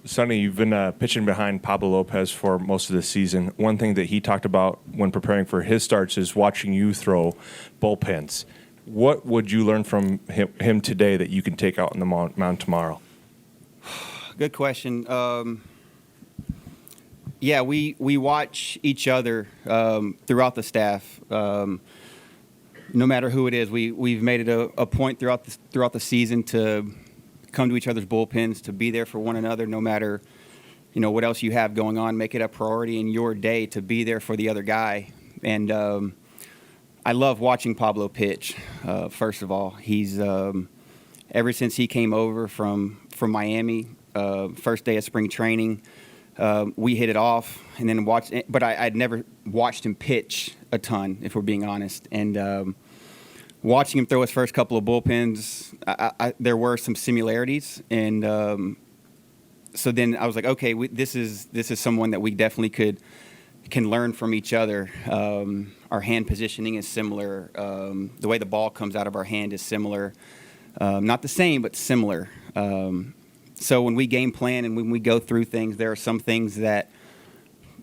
Sonny, you've been pitching behind Pablo Lopez for most of the season. One thing that he talked about when preparing for his starts is watching you throw bullpens. What would you learn from him today that you can take out in the mound tomorrow? Good question. Yeah, we watch each other throughout the staff. No matter who it is, we've made it a point throughout the season to come to each other's bullpens, to be there for one another, no matter what else you have going on. Make it a priority in your day to be there for the other guy. And I love watching Pablo pitch. First of all, he's ever since he came over from Miami, first day of spring training, we hit it off, and then watched. But I'd never watched him pitch a ton, if we're being honest. And watching him throw his first couple of bullpens, there were some similarities, and so then I was like, okay, this is someone that we definitely can learn from each other. Our hand positioning is similar. The way the ball comes out of our hand is similar. Not the same, but similar. So when we game plan and when we go through things, there are some things that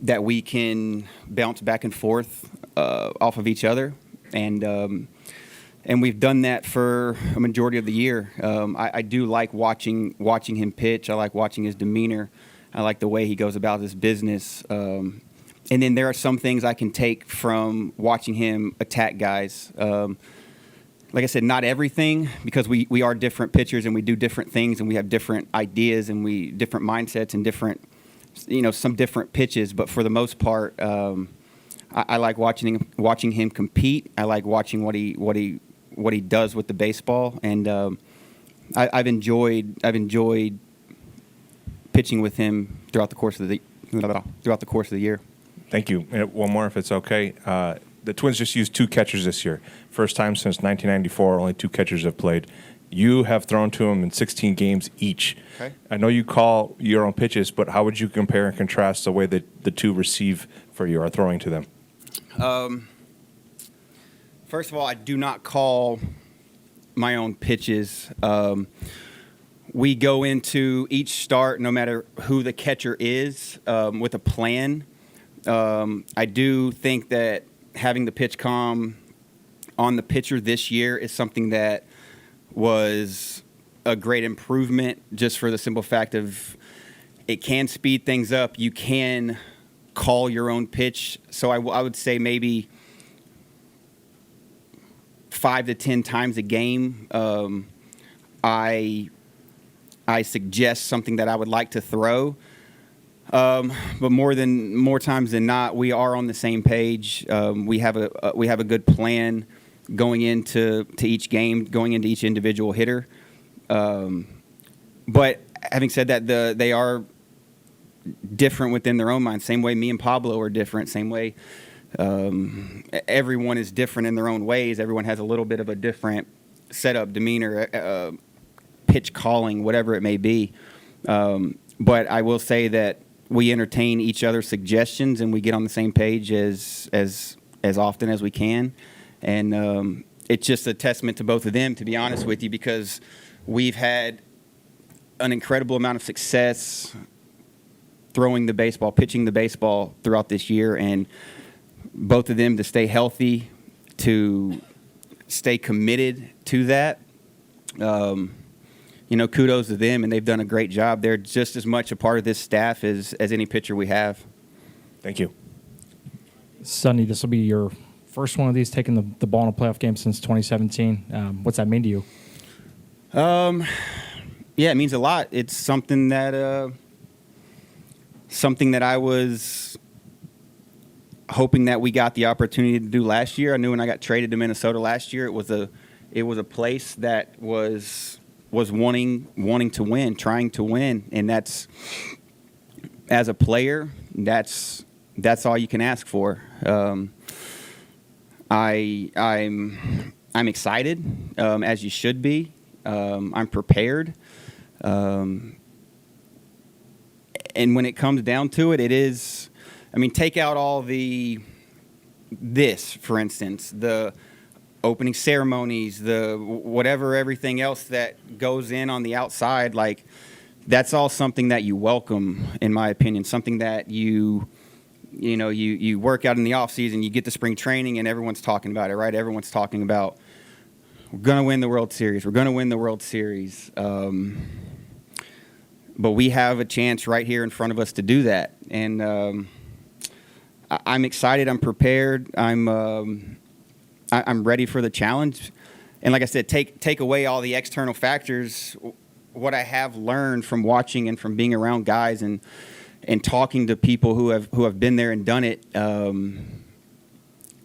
we can bounce back and forth off of each other, and we've done that for a majority of the year. I do like watching him pitch. I like watching his demeanor. I like the way he goes about his business. And then there are some things I can take from watching him attack guys. Like I said, not everything, because we are different pitchers and we do different things and we have different ideas and different mindsets and different, some different pitches. But for the most part, I like watching him compete. I like watching what he does with the baseball, and I've enjoyed pitching with him throughout the course of the year. Thank you. One more, if it's okay. The Twins just used 2 catchers this year. First time since 1994, only 2 catchers have played. You have thrown to them in 16 games each. Okay. I know you call your own pitches, but how would you compare and contrast the way that the 2 receive for you or throwing to them? First of all, I do not call my own pitches. We go into each start, no matter who the catcher is, with a plan. I do think that having the pitch calm on the pitcher this year is something that was a great improvement, just for the simple fact of it can speed things up. You can call your own pitch. So I would say maybe 5 to 10 times a game, I suggest something that I would like to throw. But more times than not, we are on the same page. We have a good plan going into each game, going into each individual hitter. But having said that, they are different within their own mind. Same way me and Pablo are different. Same way everyone is different in their own ways. Everyone has a little bit of a different setup, demeanor, pitch calling, whatever it may be. But I will say that we entertain each other's suggestions and we get on the same page as often as we can. And it's just a testament to both of them, to be honest with you, because we've had an incredible amount of success throwing the baseball, pitching the baseball throughout this year, and both of them to stay healthy, to stay committed to that. Kudos to them, and they've done a great job. They're just as much a part of this staff as any pitcher we have. Thank you. Sonny, this will be your first one of these taking the ball in a playoff game since 2017. What's that mean to you? Yeah, it means a lot. It's something that I was hoping that we got the opportunity to do last year. I knew when I got traded to Minnesota last year, it was a place that was wanting to win, trying to win, and that's, as a player, that's all you can ask for. I'm excited, as you should be. I'm prepared. And when it comes down to it, it is, take out all this, for instance, the opening ceremonies, the whatever, everything else that goes in on the outside, like that's all something that you welcome, in my opinion, something that you work out in the off season, you get to spring training, and everyone's talking about it, right? Everyone's talking about, we're going to win the World Series. We're going to win the World Series. But we have a chance right here in front of us to do that. And I'm excited. I'm prepared. I'm ready for the challenge. And like I said, take away all the external factors. What I have learned from watching and from being around guys and talking to people who have been there and done it,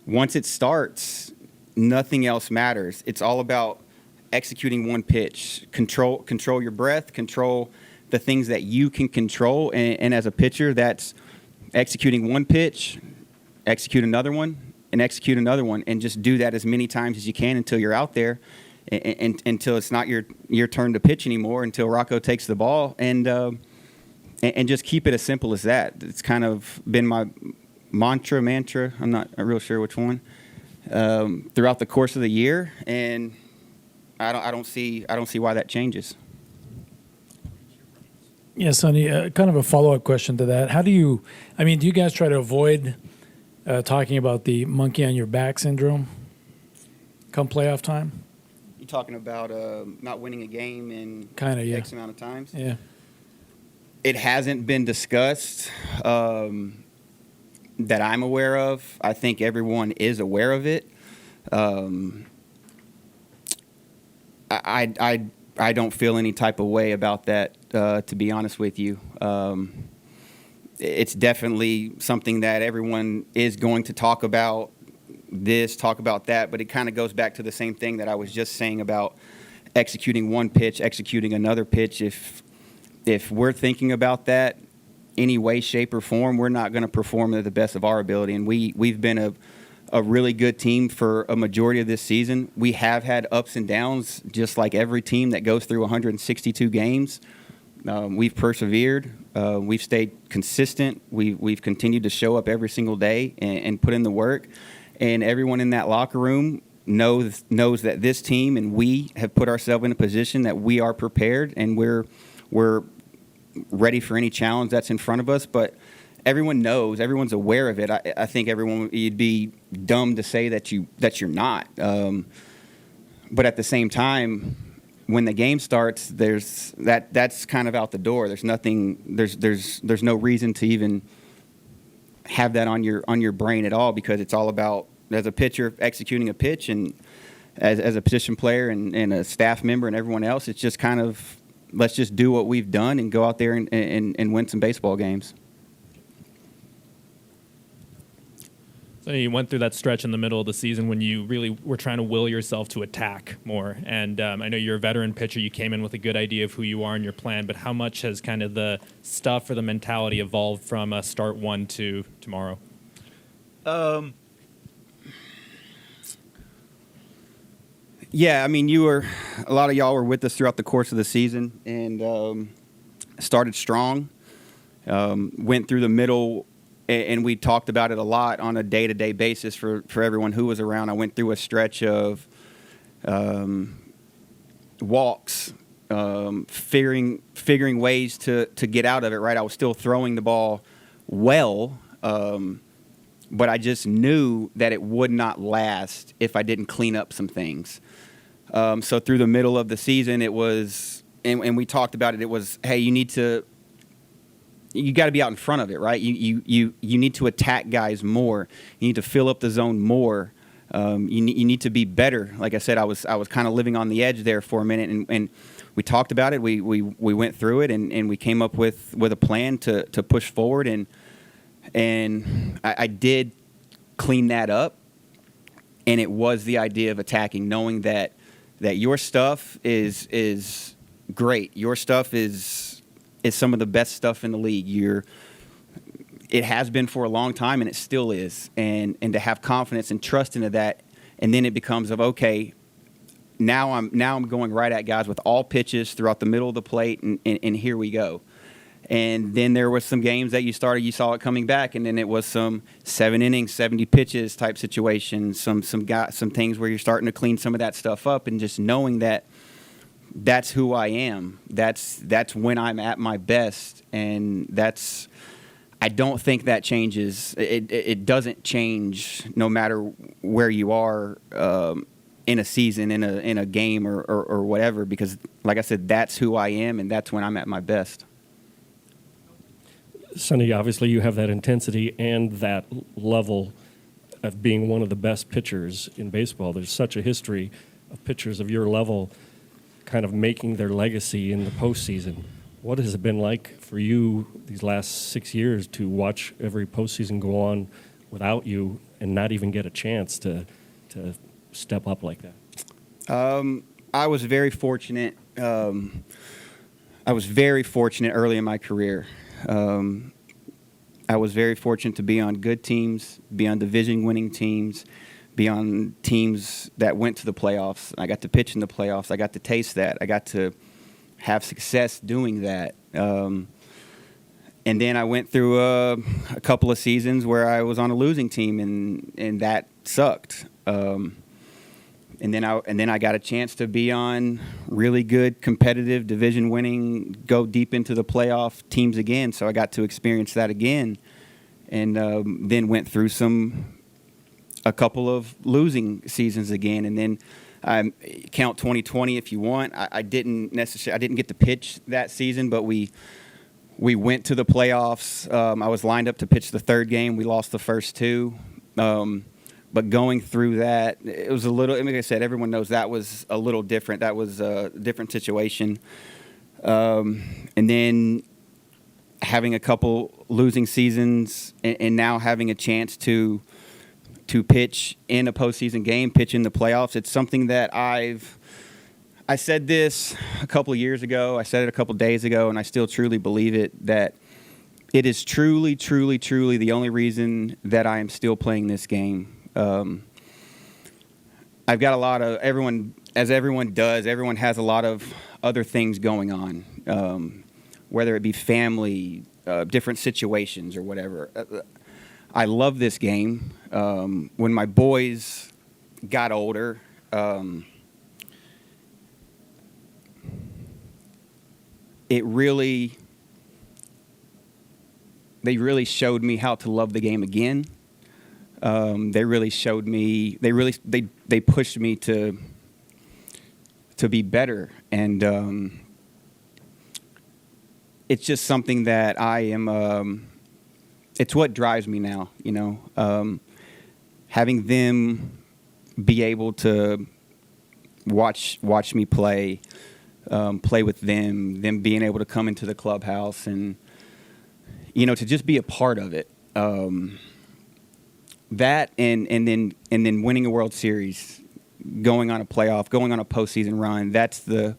once it starts, nothing else matters. It's all about executing one pitch. Control your breath. Control the things that you can control. And as a pitcher, that's executing one pitch, execute another one, and execute another one, and just do that as many times as you can until you're out there, and until it's not your turn to pitch anymore, until Rocco takes the ball, and just keep it as simple as that. It's kind of been my mantra. I'm not real sure which one. Throughout the course of the year, and I don't see why that changes. Yeah, Sonny, kind of a follow-up question to that. Do you guys try to avoid talking about the monkey on your back syndrome come playoff time? You talking about not winning a game in yeah. X amount of times? Yeah. It hasn't been discussed that I'm aware of. I think everyone is aware of it. I don't feel any type of way about that, to be honest with you. It's definitely something that everyone is going to talk about this, talk about that, but it kind of goes back to the same thing that I was just saying about executing one pitch, executing another pitch. If we're thinking about that any way, shape, or form, we're not going to perform at the best of our ability. And we've been a really good team for a majority of this season. We have had ups and downs, just like every team that goes through 162 games. We've persevered. We've stayed consistent. We've continued to show up every single day and put in the work. And everyone in that locker room knows that this team and we have put ourselves in a position that we are prepared and we're ready for any challenge that's in front of us. But everyone knows, everyone's aware of it. I think you'd be dumb to say that you're not. But at the same time, when the game starts, that's kind of out the door. There's nothing. There's no reason to even have that on your brain at all, because it's all about, as a pitcher, executing a pitch, and as a position player and a staff member and everyone else, it's just kind of, let's just do what we've done and go out there and win some baseball games. So you went through that stretch in the middle of the season when you really were trying to will yourself to attack more. And I know you're a veteran pitcher. You came in with a good idea of who you are and your plan, but how much has kind of the stuff or the mentality evolved from start one to tomorrow? Yeah, I mean, a lot of y'all were with us throughout the course of the season, and started strong, went through the middle, and we talked about it a lot on a day-to-day basis for everyone who was around. I went through a stretch of walks, figuring ways to get out of it, right? I was still throwing the ball well, but I just knew that it would not last if I didn't clean up some things. So through the middle of the season, it was, and we talked about it, it was, hey, you got to be out in front of it, right? You need to attack guys more. You need to fill up the zone more. You need to be better. Like I said, I was kind of living on the edge there for a minute, and we talked about it. We went through it, and we came up with a plan to push forward, and I did clean that up. And it was the idea of attacking, knowing that your stuff is great. Your stuff is some of the best stuff in the league. It has been for a long time, and it still is. And to have confidence and trust into that, and then it becomes of, okay, now I'm going right at guys with all pitches throughout the middle of the plate, and here we go. And then there was some games that you saw it coming back, and then it was some 7 innings, 70 pitches type situations, some things where you're starting to clean some of that stuff up, and just knowing that that's who I am. That's when I'm at my best, and I don't think that changes. It doesn't change no matter where you are in a season, in a game, or whatever. Because, like I said, that's who I am, and that's when I'm at my best. Sonny, obviously you have that intensity and that level of being one of the best pitchers in baseball. There's such a history of pitchers of your level kind of making their legacy in the postseason. What has it been like for you these last 6 years to watch every postseason go on without you and not even get a chance to step up like that? I was very fortunate. I was very fortunate early in my career. I was very fortunate to be on good teams, be on division-winning teams, be on teams that went to the playoffs. I got to pitch in the playoffs. I got to taste that. I got to have success doing that. And then I went through a couple of seasons where I was on a losing team, and that sucked. And then I got a chance to be on really good, competitive, division-winning, go deep into the playoff teams again. So I got to experience that again, and then went through a couple of losing seasons again, and then count 2020 if you want. I didn't get to pitch that season, but we went to the playoffs. I was lined up to pitch the third game. We lost the first two. But going through that, it was a little, like I said, everyone knows that was a little different. That was a different situation. And then having a couple losing seasons and now having a chance to pitch in a postseason game, pitch in the playoffs, it's something that I said this a couple of years ago. I said it a couple of days ago, and I still truly believe it, that it is truly, truly, truly the only reason that I am still playing this game. I've got a lot of everyone has a lot of other things going on, whether it be family, different situations or whatever. I love this game. When my boys got older, they really showed me how to love the game again. They really showed me. They pushed me to be better, and it's just something that I am. It's what drives me now. Having them be able to watch me play with them being able to come into the clubhouse and to just be a part of it. That and then winning a World Series, going on a playoff, going on a postseason run. That's the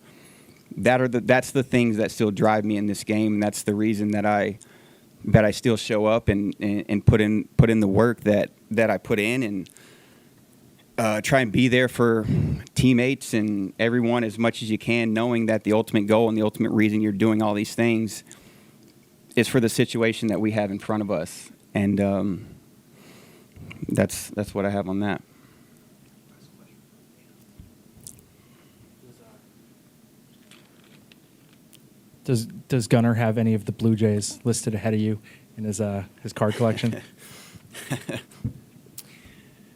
things that still drive me in this game. And that's the reason that I still show up and put in the work that I put in, and try and be there for teammates and everyone as much as you can, knowing that the ultimate goal and the ultimate reason you're doing all these things is for the situation that we have in front of us. And that's what I have on that. Does Gunnar have any of the Blue Jays listed ahead of you in his card collection?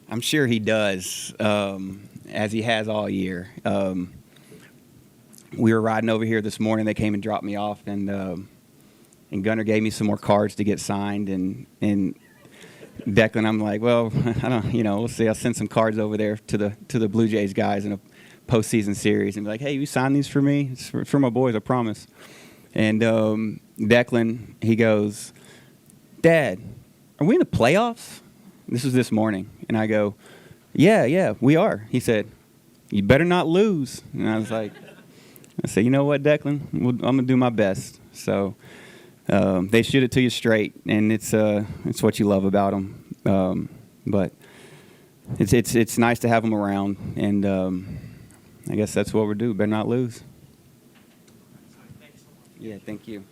I'm sure he does, as he has all year. We were riding over here this morning. They came and dropped me off, and Gunnar gave me some more cards to get signed. And Declan, I'm like, well, I don't, we'll see. I'll send some cards over there to the Blue Jays guys in a postseason series, and be like, hey, you sign these for me? It's for my boys, I promise. And Declan, he goes, Dad, are we in the playoffs? This was this morning. And I go, yeah, we are. He said, you better not lose. And I was like, you know what, Declan? I'm going to do my best. So they shoot it to you straight, and it's what you love about them. But it's nice to have them around, and I guess that's what we're doing. Better not lose. Yeah, thank you.